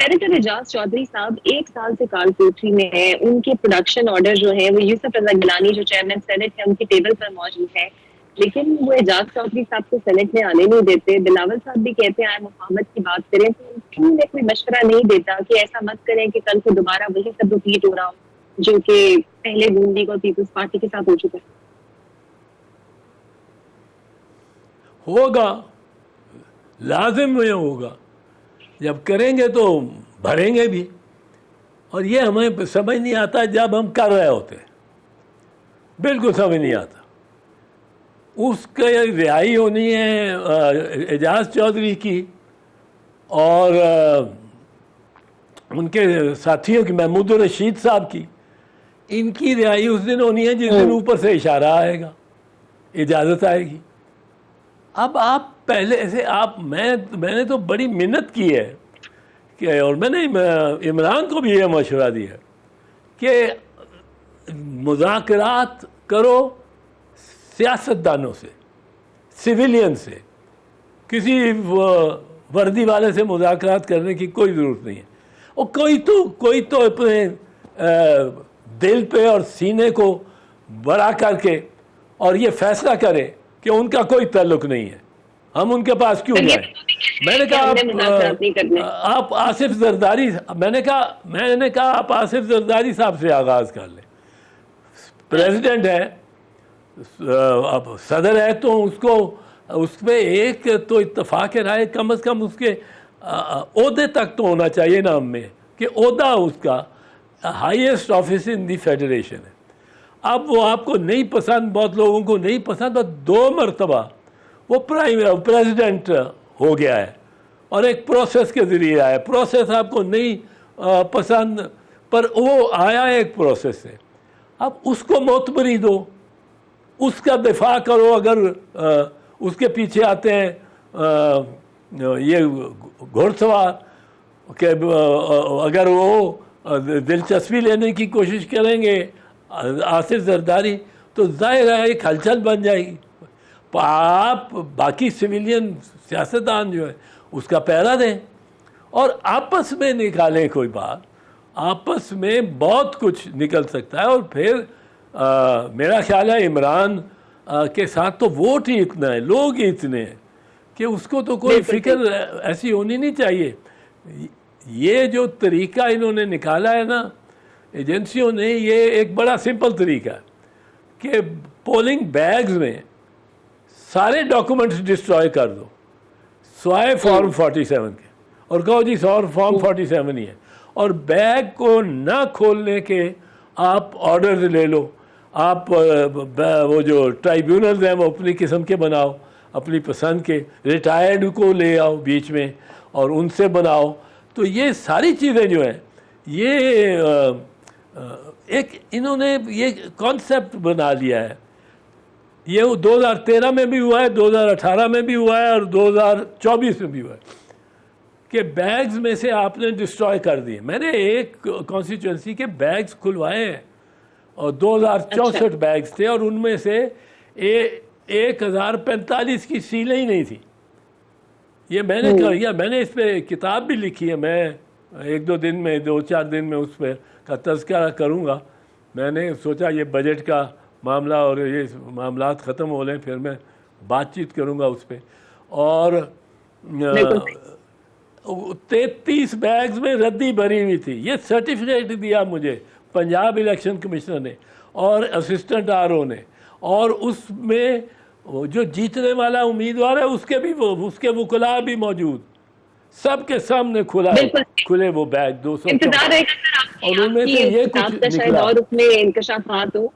Senator اعجاز چودھری صاحب 1 سال سے کال کوٹری میں ہیں. ان کے پروڈکشن آرڈر جو ہیں وہ یوسف رضا گیلانی جو چیئرمین سینٹ ہے ان کی ٹیبل پر موجود ہے, لیکن وہ اعجاز چودھری صاحب کو سینٹ میں آنے نہیں دیتے. بلاول صاحب بھی کہتے ہیں محمد کی بات کریں تو کیوں میں کوئی مشورہ نہیں دیتا کہ ایسا مت کریں کہ کل کو دوبارہ وہی سب ریپیٹ ہو رہا ہو جو کہ پہلے نون لیگ اور پیپلز پارٹی کے ساتھ ہو چکا ہے. ہوگا, لازم میں ہوگا, جب کریں گے تو بھریں گے بھی, اور یہ ہمیں سمجھ نہیں آتا جب ہم کر رہے ہوتے, بالکل سمجھ نہیں آتا. اس کا رہائی ہونی ہے اعجاز چودھری کی اور ان کے ساتھیوں کی, محمود الرشید صاحب کی, ان کی رہائی اس دن ہونی ہے جس دن اوپر سے اشارہ آئے گا, اجازت آئے گی. اب آپ پہلے سے میں نے تو بڑی محنت کی ہے کہ, اور میں نے عمران کو بھی یہ مشورہ دیا کہ مذاکرات کرو سیاستدانوں سے, سویلین سے, کسی وردی والے سے مذاکرات کرنے کی کوئی ضرورت نہیں ہے. اور کوئی تو اپنے دل پہ اور سینے کو بڑا کر کے اور یہ فیصلہ کرے کہ ان کا کوئی تعلق نہیں ہے, ہم ان کے پاس کیوں جائیں. میں نے کہا آپ آصف زرداری, میں نے کہا آپ آصف زرداری صاحب سے آغاز کر لیں, پریزیڈنٹ ہے, اب صدر ہے, تو اس پہ ایک تو اتفاق رائے کم از کم اس کے عہدے تک تو ہونا چاہیے نا ہم میں, کہ عہدہ اس کا highest office in the federation ہے. اب وہ آپ کو نہیں پسند, بہت لوگوں کو نہیں پسند, اور 2 مرتبہ وہ پریزیڈنٹ ہو گیا ہے اور ایک پروسیس کے ذریعے آیا. پروسیس آپ کو نہیں پسند پر وہ آیا ایک پروسیس سے. اب اس کو معتبری دو, اس کا دفاع کرو. اگر اس کے پیچھے آتے ہیں یہ گھوڑ سوار کہ اگر وہ دلچسپی لینے کی کوشش کریں گے آصف زرداری, تو ظاہر ہے ایک ہلچل بن جائے گی. آپ باقی سویلین سیاستدان جو ہے اس کا پہرا دیں اور آپس میں نکالیں کوئی بات. آپس میں بہت کچھ نکل سکتا ہے. اور پھر میرا خیال ہے عمران کے ساتھ تو ووٹ ہی اتنا ہے, لوگ ہی اتنے ہیں کہ اس کو تو کوئی فکر ایسی ہونی نہیں چاہیے. یہ جو طریقہ انہوں نے نکالا ہے نا ایجنسیوں نے, یہ ایک بڑا سمپل طریقہ ہے کہ پولنگ بیگز میں سارے ڈاکومنٹس ڈسٹروائے کر دو سوائے فارم 47 کے, اور کہو جی فارم 47 ہی ہے, اور بیگ کو نہ کھولنے کے آپ آرڈر لے لو. آپ وہ جو ٹرائیبیونلز ہیں وہ اپنی قسم کے بناؤ, اپنی پسند کے, ریٹائرڈ کو لے آؤ بیچ میں اور ان سے بناؤ. تو یہ ساری چیزیں جو ہیں یہ ایک انہوں نے یہ کانسیپٹ بنا لیا ہے. یہ 2013 میں بھی ہوا ہے, 2018 میں بھی ہوا ہے, اور 2024 میں بھی ہوا ہے کہ بیگز میں سے آپ نے ڈسٹروائے کر دیے. میں نے ایک کانسٹیچوئنسی کے بیگز کھلوائے ہیں اور 2064 بیگز تھے, اور ان میں سے 1045 کی سیلیں ہی نہیں تھی. یہ میں نے کہا, میں نے اس پہ کتاب بھی لکھی ہے, میں 1-2 دن میں 2-4 دن میں اس پہ کا تذکرہ کروں گا. میں نے سوچا یہ بجٹ کا معاملہ اور یہ معاملات ختم ہو لیں پھر میں بات چیت کروں گا اس پہ. اور 33 بیگز میں ردی بھری ہوئی تھی. یہ سرٹیفکیٹ دیا مجھے پنجاب الیکشن کمشنر نے اور اسسٹنٹ RO نے, اور اس میں جو جیتنے والا امیدوار ہے اس کے وکلاء بھی موجود, سب کے سامنے کھلے وہ بیگ 200, اور ان میں سے یہ کچھ نکلا. اور اس میں انکشافات ہو